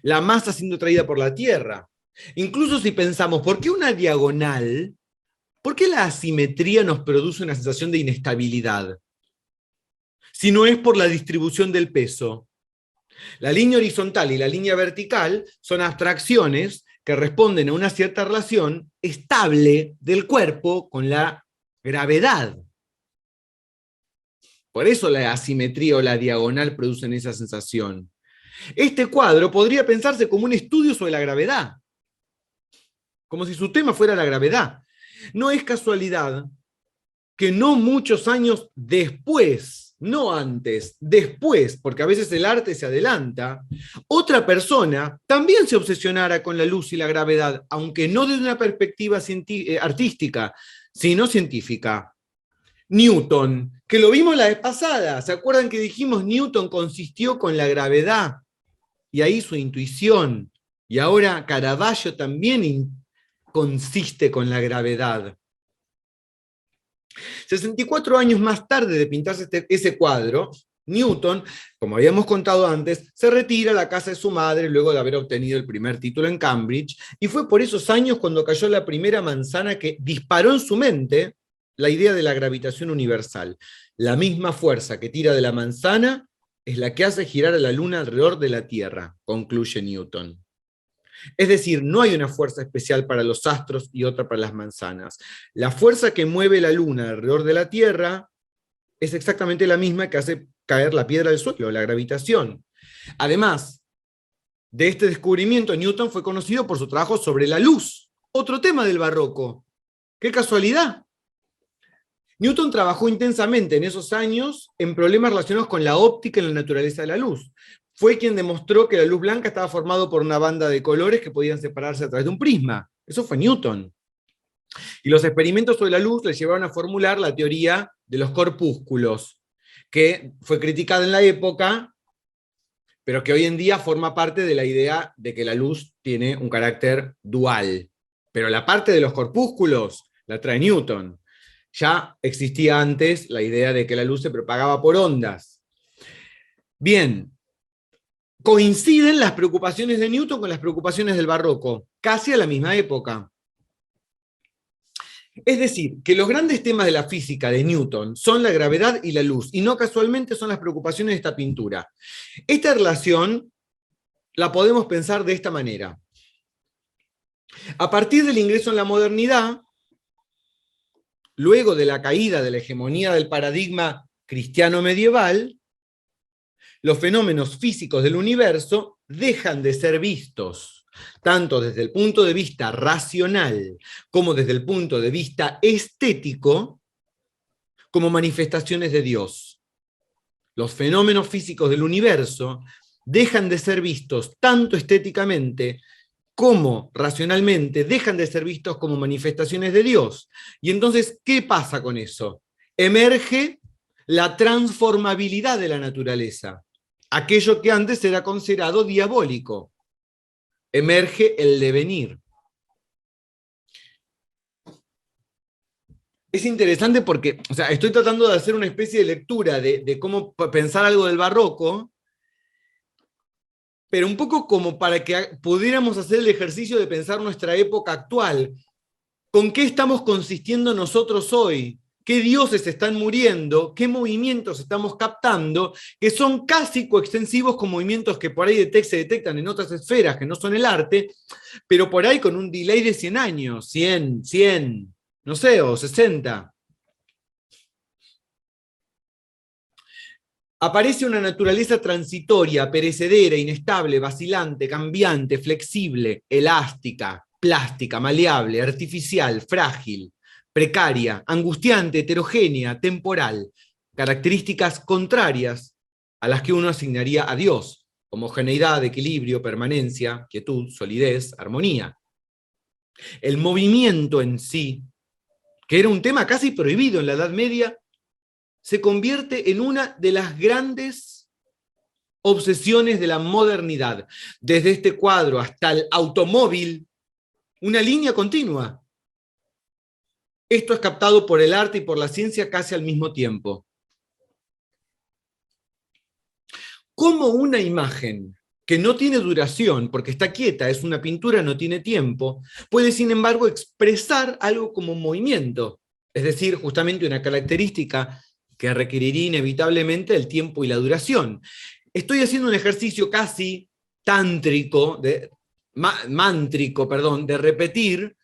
La masa siendo traída por la tierra. Incluso si pensamos, ¿por qué una diagonal? ¿Por qué la asimetría nos produce una sensación de inestabilidad? Si no es por la distribución del peso. La línea horizontal y la línea vertical son abstracciones que responden a una cierta relación estable del cuerpo con la gravedad. Por eso la asimetría o la diagonal producen esa sensación. Este cuadro podría pensarse como un estudio sobre la gravedad, como si su tema fuera la gravedad. No es casualidad que no muchos años después, no antes, después, porque a veces el arte se adelanta, otra persona también se obsesionara con la luz y la gravedad, aunque no desde una perspectiva artística, sino científica. Newton, que lo vimos la vez pasada, ¿se acuerdan que dijimos Newton consistió con la gravedad? Y ahí su intuición. Y ahora Caravaggio también consiste con la gravedad. 64 años más tarde de pintarse ese cuadro, Newton, como habíamos contado antes, se retira a la casa de su madre luego de haber obtenido el primer título en Cambridge, y fue por esos años cuando cayó la primera manzana que disparó en su mente la idea de la gravitación universal. La misma fuerza que tira de la manzana es la que hace girar a la luna alrededor de la Tierra, concluye Newton. Es decir, no hay una fuerza especial para los astros y otra para las manzanas. La fuerza que mueve la luna alrededor de la Tierra es exactamente la misma que hace caer la piedra del suelo, la gravitación. Además de este descubrimiento, Newton fue conocido por su trabajo sobre la luz, otro tema del barroco. ¡Qué casualidad! Newton trabajó intensamente en esos años en problemas relacionados con la óptica y la naturaleza de la luz. Fue quien demostró que la luz blanca estaba formada por una banda de colores que podían separarse a través de un prisma. Eso fue Newton. Y los experimentos sobre la luz le llevaron a formular la teoría de los corpúsculos, que fue criticada en la época, pero que hoy en día forma parte de la idea de que la luz tiene un carácter dual. Pero la parte de los corpúsculos la trae Newton. Ya existía antes la idea de que la luz se propagaba por ondas. Bien, coinciden las preocupaciones de Newton con las preocupaciones del barroco, casi a la misma época. Es decir, que los grandes temas de la física de Newton son la gravedad y la luz, y no casualmente son las preocupaciones de esta pintura. Esta relación la podemos pensar de esta manera. A partir del ingreso en la modernidad, luego de la caída de la hegemonía del paradigma cristiano medieval, los fenómenos físicos del universo dejan de ser vistos, tanto desde el punto de vista racional como desde el punto de vista estético, como manifestaciones de Dios. Los fenómenos físicos del universo dejan de ser vistos tanto estéticamente como racionalmente, dejan de ser vistos como manifestaciones de Dios. Y entonces, ¿qué pasa con eso? Emerge la transformabilidad de la naturaleza. Aquello que antes era considerado diabólico. Emerge el devenir. Es interesante porque, o sea, estoy tratando de hacer una especie de lectura de cómo pensar algo del barroco, pero un poco como para que pudiéramos hacer el ejercicio de pensar nuestra época actual. ¿Con qué estamos consistiendo nosotros hoy? ¿Qué dioses están muriendo? ¿Qué movimientos estamos captando? Que son casi coextensivos con movimientos que por ahí se detectan en otras esferas que no son el arte, pero por ahí con un delay de 100 años, 100, no sé, o 60. Aparece una naturaleza transitoria, perecedera, inestable, vacilante, cambiante, flexible, elástica, plástica, maleable, artificial, frágil, precaria, angustiante, heterogénea, temporal, características contrarias a las que uno asignaría a Dios: homogeneidad, equilibrio, permanencia, quietud, solidez, armonía. El movimiento en sí, que era un tema casi prohibido en la Edad Media, se convierte en una de las grandes obsesiones de la modernidad. Desde este cuadro hasta el automóvil, una línea continua. Esto es captado por el arte y por la ciencia casi al mismo tiempo. Como una imagen que no tiene duración, porque está quieta, es una pintura, no tiene tiempo, puede sin embargo expresar algo como movimiento, es decir, justamente una característica que requeriría inevitablemente el tiempo y la duración. Estoy haciendo un ejercicio casi mántrico, de repetir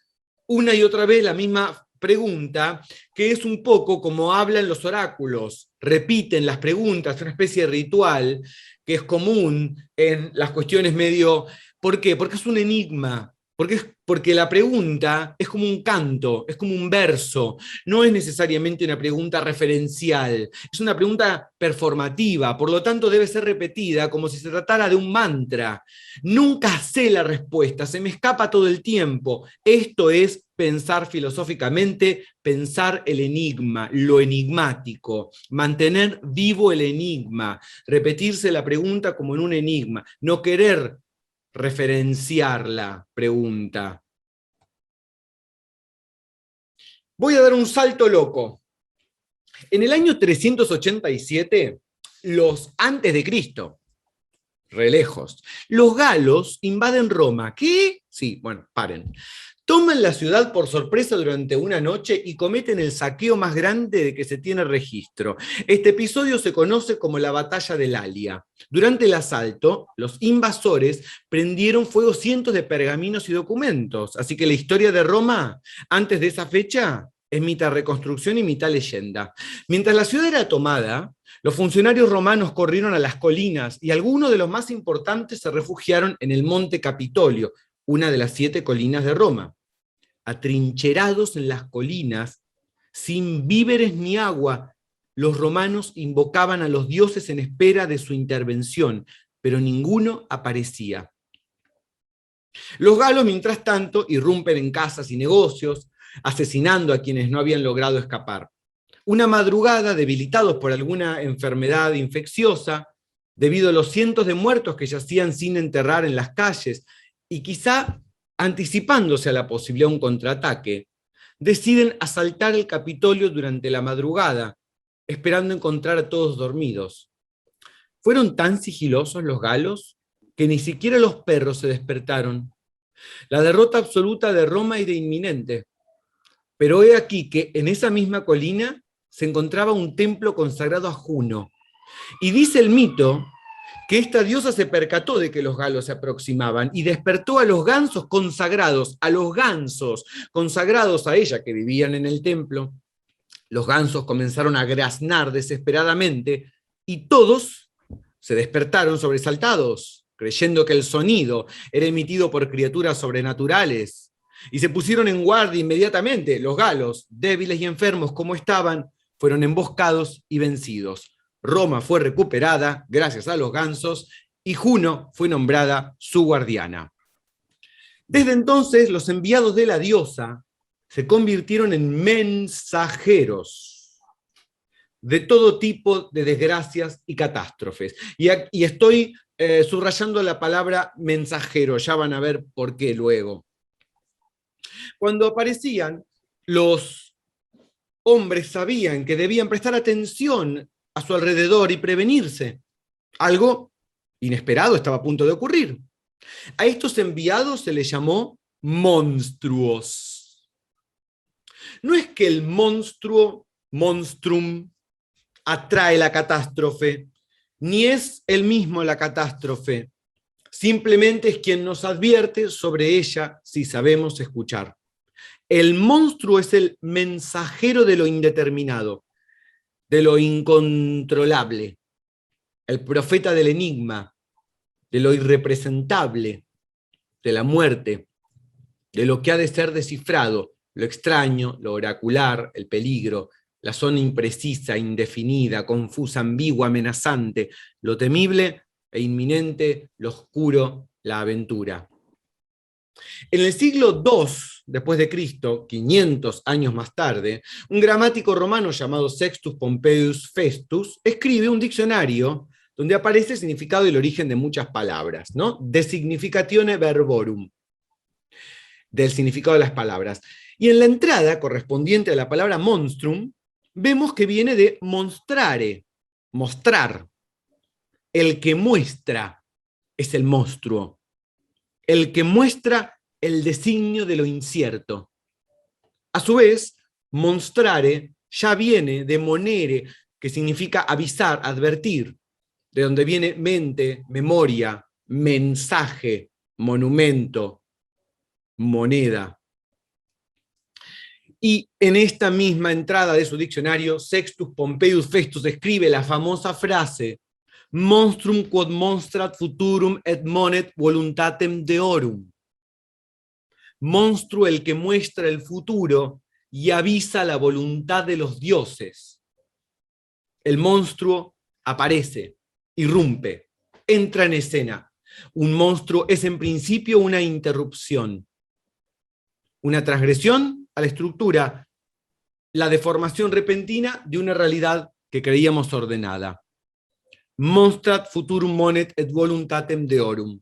una y otra vez la misma pregunta que es un poco como hablan los oráculos, repiten las preguntas, una especie de ritual que es común en las cuestiones medio... ¿Por qué? Porque es un enigma. Porque la pregunta es como un canto, es como un verso, no es necesariamente una pregunta referencial, es una pregunta performativa, por lo tanto debe ser repetida como si se tratara de un mantra. Nunca sé la respuesta, se me escapa todo el tiempo. Esto es pensar filosóficamente, pensar el enigma, lo enigmático, mantener vivo el enigma, repetirse la pregunta como en un enigma, no querer referenciar la pregunta. Voy a dar un salto loco. En el año 387, los antes de Cristo, re lejos, los galos invaden Roma. ¿Qué? Sí, bueno, paren. Toman la ciudad por sorpresa durante una noche y cometen el saqueo más grande de que se tiene registro. Este episodio se conoce como la Batalla de Lalia. Durante el asalto, los invasores prendieron fuego cientos de pergaminos y documentos, así que la historia de Roma, antes de esa fecha, es mitad reconstrucción y mitad leyenda. Mientras la ciudad era tomada, los funcionarios romanos corrieron a las colinas y algunos de los más importantes se refugiaron en el Monte Capitolio, una de las 7 colinas de Roma. Atrincherados en las colinas, sin víveres ni agua, los romanos invocaban a los dioses en espera de su intervención, pero ninguno aparecía. Los galos, mientras tanto, irrumpen en casas y negocios, asesinando a quienes no habían logrado escapar. Una madrugada, debilitados por alguna enfermedad infecciosa, debido a los cientos de muertos que yacían sin enterrar en las calles, y quizá anticipándose a la posibilidad de un contraataque, deciden asaltar el Capitolio durante la madrugada, esperando encontrar a todos dormidos. Fueron tan sigilosos los galos que ni siquiera los perros se despertaron. La derrota absoluta de Roma era inminente, pero he aquí que en esa misma colina se encontraba un templo consagrado a Juno, y dice el mito que esta diosa se percató de que los galos se aproximaban y despertó a los gansos consagrados, a los gansos consagrados a ella que vivían en el templo. Los gansos comenzaron a graznar desesperadamente y todos se despertaron sobresaltados, creyendo que el sonido era emitido por criaturas sobrenaturales, y se pusieron en guardia inmediatamente. Los galos, débiles y enfermos como estaban, fueron emboscados y vencidos. Roma fue recuperada gracias a los gansos y Juno fue nombrada su guardiana. Desde entonces, los enviados de la diosa se convirtieron en mensajeros de todo tipo de desgracias y catástrofes. Y estoy subrayando la palabra mensajero, ya van a ver por qué luego. Cuando aparecían, los hombres sabían que debían prestar atención a su alrededor y prevenirse. Algo inesperado estaba a punto de ocurrir. A estos enviados se les llamó monstruos. No es que el monstruo, monstrum, atrae la catástrofe, ni es él mismo la catástrofe. Simplemente es quien nos advierte sobre ella si sabemos escuchar. El monstruo es el mensajero de lo indeterminado, de lo incontrolable, el profeta del enigma, de lo irrepresentable, de la muerte, de lo que ha de ser descifrado, lo extraño, lo oracular, el peligro, la zona imprecisa, indefinida, confusa, ambigua, amenazante, lo temible e inminente, lo oscuro, la aventura. En el siglo II después de Cristo, 500 años más tarde, un gramático romano llamado Sextus Pompeius Festus escribe un diccionario donde aparece el significado y el origen de muchas palabras, ¿no? De significatione verborum, del significado de las palabras. Y en la entrada correspondiente a la palabra monstrum, vemos que viene de monstrare, mostrar. El que muestra es el monstruo. El que muestra el designio de lo incierto. A su vez, monstrare ya viene de monere, que significa avisar, advertir, de donde viene mente, memoria, mensaje, monumento, moneda. Y en esta misma entrada de su diccionario, Sextus Pompeius Festus escribe la famosa frase: monstrum quod monstrat futurum et monet voluntatem deorum. Monstruo el que muestra el futuro y avisa la voluntad de los dioses. El monstruo aparece, irrumpe, entra en escena. Un monstruo es en principio una interrupción, una transgresión a la estructura, la deformación repentina de una realidad que creíamos ordenada. Monstrat futurum monet et voluntatem deorum.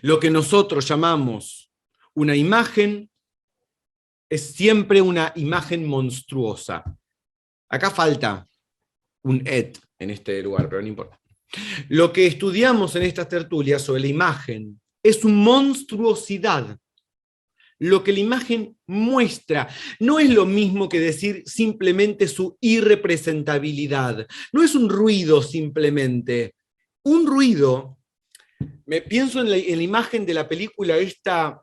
Lo que nosotros llamamos una imagen es siempre una imagen monstruosa. Acá falta un et en este lugar, pero no importa. Lo que estudiamos en estas tertulias sobre la imagen es su monstruosidad. Lo que la imagen muestra no es lo mismo que decir simplemente su irrepresentabilidad. No es un ruido simplemente. Un ruido, me pienso en la imagen de la película esta,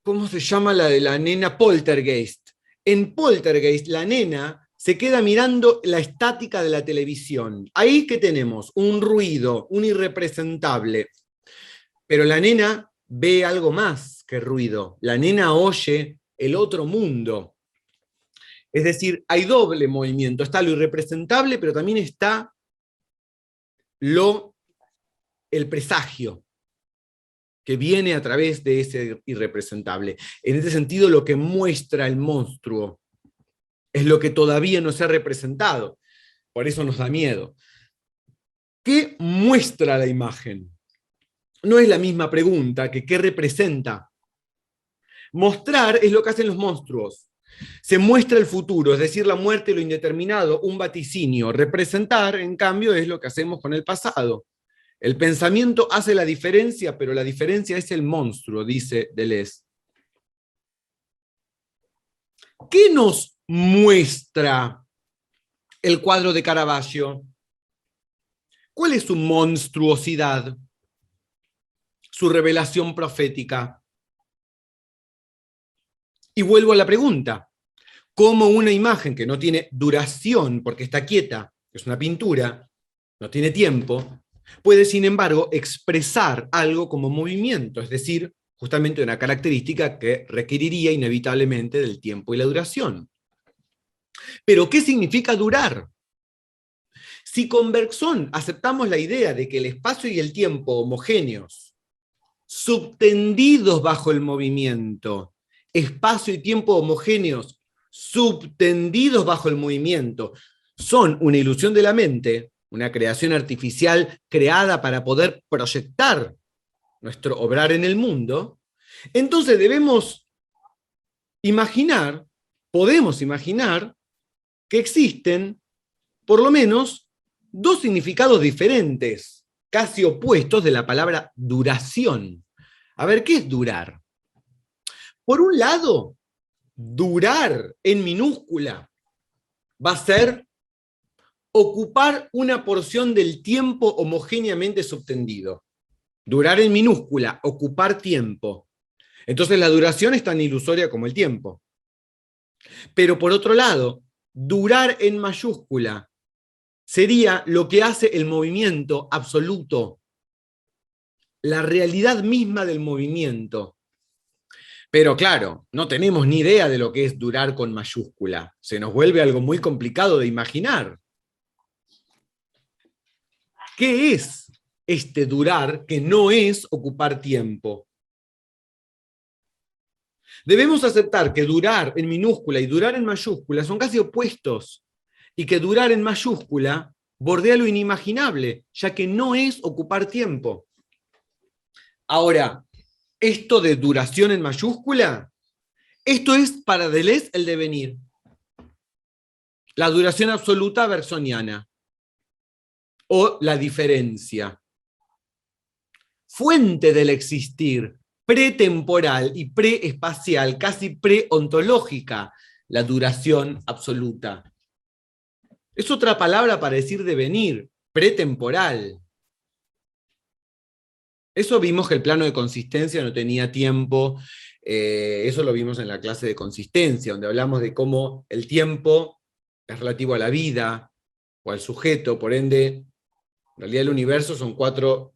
¿cómo se llama la de la nena? Poltergeist. En Poltergeist, la nena se queda mirando la estática de la televisión. Ahí que tenemos un ruido, un irrepresentable. Pero la nena ve algo más que ruido. La nena oye el otro mundo. Es decir, hay doble movimiento. Está lo irrepresentable, pero también está el presagio que viene a través de ese irrepresentable. En ese sentido, lo que muestra el monstruo es lo que todavía no se ha representado. Por eso nos da miedo. ¿Qué muestra la imagen? No es la misma pregunta que qué representa. Mostrar es lo que hacen los monstruos. Se muestra el futuro, es decir, la muerte, lo indeterminado, un vaticinio. Representar, en cambio, es lo que hacemos con el pasado. El pensamiento hace la diferencia, pero la diferencia es el monstruo, dice Deleuze. ¿Qué nos muestra el cuadro de Caravaggio? ¿Cuál es su monstruosidad? Su revelación profética. Y vuelvo a la pregunta: ¿cómo una imagen que no tiene duración, porque está quieta, es una pintura, no tiene tiempo, puede sin embargo expresar algo como movimiento, es decir, justamente una característica que requeriría inevitablemente del tiempo y la duración? Pero ¿qué significa durar? Si con Bergson aceptamos la idea de que el espacio y el tiempo homogéneos, subtendidos bajo el movimiento, espacio y tiempo homogéneos, subtendidos bajo el movimiento, son una ilusión de la mente, una creación artificial creada para poder proyectar nuestro obrar en el mundo, entonces podemos imaginar que existen por lo menos dos significados diferentes, casi opuestos, de la palabra duración. A ver, ¿qué es durar? Por un lado, durar en minúscula va a ser ocupar una porción del tiempo homogéneamente subtendido. Durar en minúscula, ocupar tiempo. Entonces la duración es tan ilusoria como el tiempo. Pero por otro lado, durar en mayúscula sería lo que hace el movimiento absoluto, la realidad misma del movimiento. Pero claro, no tenemos ni idea de lo que es durar con mayúscula. Se nos vuelve algo muy complicado de imaginar. ¿Qué es este durar que no es ocupar tiempo? Debemos aceptar que durar en minúscula y durar en mayúscula son casi opuestos, y que durar en mayúscula bordea lo inimaginable, ya que no es ocupar tiempo. Ahora, esto de duración en mayúscula, esto es para Deleuze el devenir. La duración absoluta bersoniana, o la diferencia. Fuente del existir, pretemporal y preespacial, casi preontológica, la duración absoluta. Es otra palabra para decir devenir, pretemporal. Eso vimos que el plano de consistencia no tenía tiempo, Eso lo vimos en la clase de consistencia, donde hablamos de cómo el tiempo es relativo a la vida o al sujeto, por ende, en realidad el universo son 4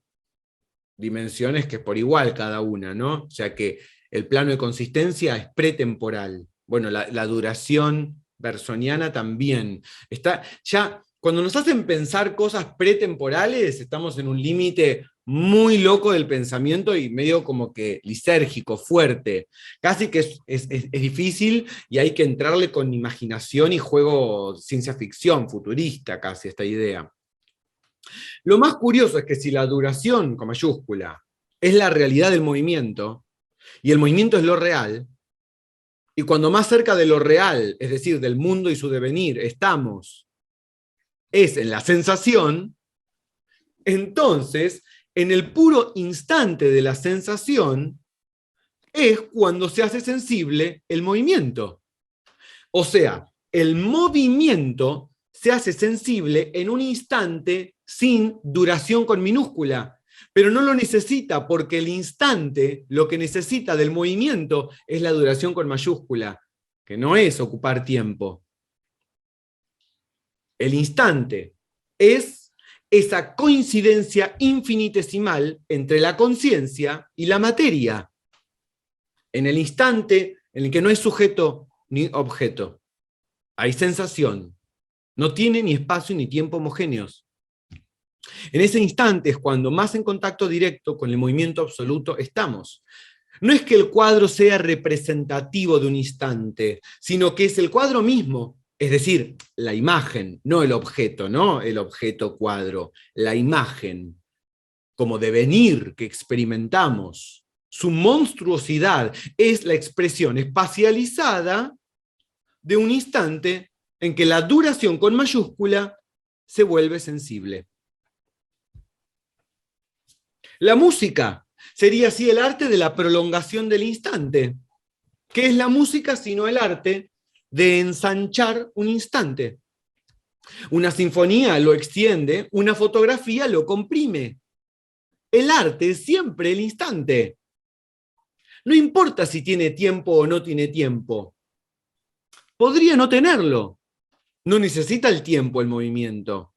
dimensiones que es por igual cada una, ¿no? O sea que el plano de consistencia es pretemporal. Bueno, la duración bersoniana también. Está, ya, cuando nos hacen pensar cosas pretemporales, estamos en un límite muy loco del pensamiento y medio como que lisérgico, fuerte. Casi que es difícil y hay que entrarle con imaginación y juego ciencia ficción, futurista casi, esta idea. Lo más curioso es que si la duración, con mayúscula, es la realidad del movimiento, y el movimiento es lo real, y cuando más cerca de lo real, es decir, del mundo y su devenir, estamos, es en la sensación, entonces, en el puro instante de la sensación, es cuando se hace sensible el movimiento. O sea, el movimiento se hace sensible en un instante sin duración con minúscula, pero no lo necesita porque el instante lo que necesita del movimiento es la duración con mayúscula, que no es ocupar tiempo. El instante es esa coincidencia infinitesimal entre la conciencia y la materia. En el instante en el que no hay sujeto ni objeto, hay sensación. No tiene ni espacio ni tiempo homogéneos. En ese instante es cuando más en contacto directo con el movimiento absoluto estamos. No es que el cuadro sea representativo de un instante, sino que es el cuadro mismo, es decir, la imagen, no el objeto, no el objeto cuadro, la imagen como devenir que experimentamos. Su monstruosidad es la expresión espacializada de un instante en que la duración con mayúscula se vuelve sensible. La música sería así el arte de la prolongación del instante. ¿Qué es la música sino el arte de ensanchar un instante? Una sinfonía lo extiende, una fotografía lo comprime. El arte es siempre el instante. No importa si tiene tiempo o no tiene tiempo. Podría no tenerlo. No necesita el tiempo el movimiento.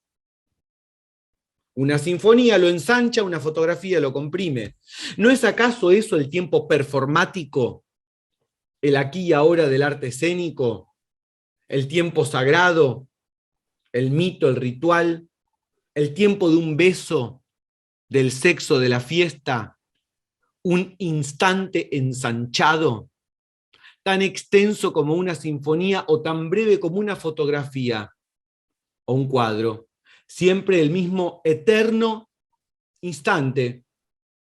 Una sinfonía lo ensancha, una fotografía lo comprime. ¿No es acaso eso el tiempo performático? El aquí y ahora del arte escénico, el tiempo sagrado, el mito, el ritual, el tiempo de un beso, del sexo, de la fiesta, un instante ensanchado, tan extenso como una sinfonía o tan breve como una fotografía o un cuadro. Siempre el mismo eterno instante,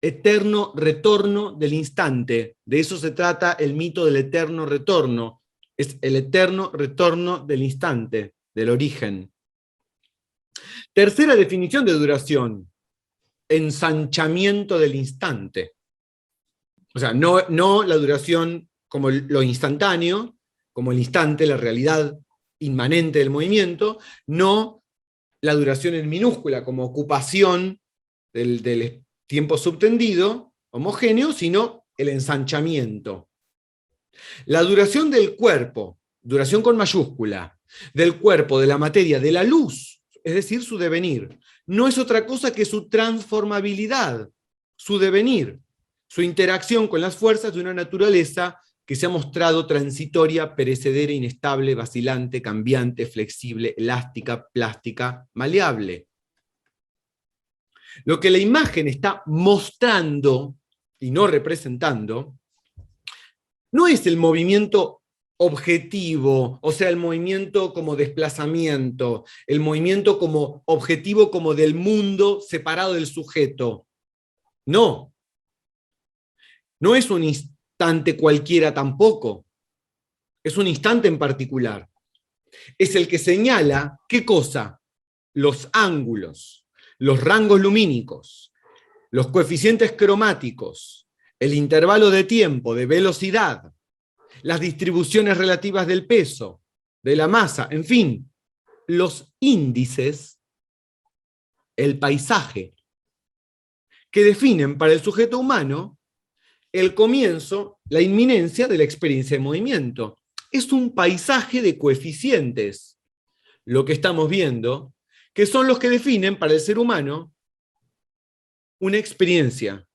eterno retorno del instante. De eso se trata el mito del eterno retorno. Es el eterno retorno del instante, del origen. Tercera definición de duración: ensanchamiento del instante. O sea, no la duración como lo instantáneo, como el instante, la realidad inmanente del movimiento, no la duración en minúscula como ocupación del tiempo subtendido, homogéneo, sino el ensanchamiento. La duración del cuerpo, duración con mayúscula, del cuerpo, de la materia, de la luz, es decir, su devenir, no es otra cosa que su transformabilidad, su devenir, su interacción con las fuerzas de una naturaleza que se ha mostrado transitoria, perecedera, inestable, vacilante, cambiante, flexible, elástica, plástica, maleable. Lo que la imagen está mostrando y no representando no es el movimiento objetivo, o sea, el movimiento como desplazamiento, el movimiento como objetivo como del mundo separado del sujeto. No. No es un instante cualquiera tampoco. Es un instante en particular. Es el que señala, ¿qué cosa? Los ángulos, los rangos lumínicos, los coeficientes cromáticos, el intervalo de tiempo, de velocidad, las distribuciones relativas del peso, de la masa, en fin, los índices, el paisaje, que definen para el sujeto humano el comienzo, la inminencia de la experiencia de movimiento. Es un paisaje de coeficientes, lo que estamos viendo, que son los que definen para el ser humano una experiencia.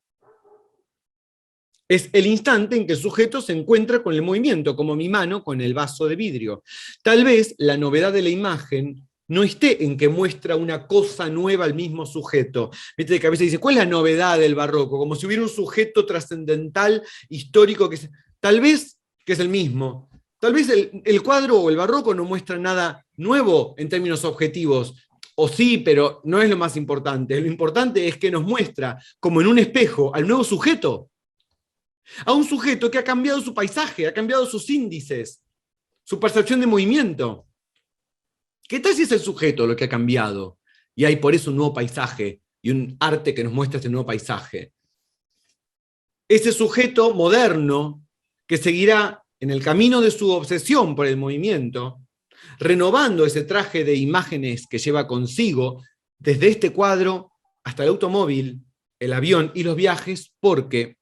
Es el instante en que el sujeto se encuentra con el movimiento, como mi mano con el vaso de vidrio. Tal vez la novedad de la imagen no esté en que muestra una cosa nueva al mismo sujeto. Viste que a veces dice, ¿cuál es la novedad del barroco? Como si hubiera un sujeto trascendental, histórico, tal vez que es el mismo. Tal vez el cuadro o el barroco no muestra nada nuevo en términos objetivos. O sí, pero no es lo más importante. Lo importante es que nos muestra, como en un espejo, al nuevo sujeto. A un sujeto que ha cambiado su paisaje, ha cambiado sus índices, su percepción de movimiento. ¿Qué tal si es el sujeto lo que ha cambiado? Y hay por eso un nuevo paisaje y un arte que nos muestra este nuevo paisaje. Ese sujeto moderno que seguirá en el camino de su obsesión por el movimiento, renovando ese traje de imágenes que lleva consigo desde este cuadro hasta el automóvil, el avión y los viajes, porque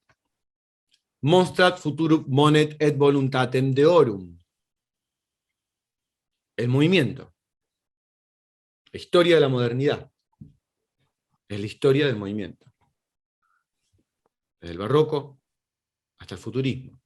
Monstrat futurum monet et voluntatem deorum. El movimiento. La historia de la modernidad. Es la historia del movimiento. Desde el barroco hasta el futurismo.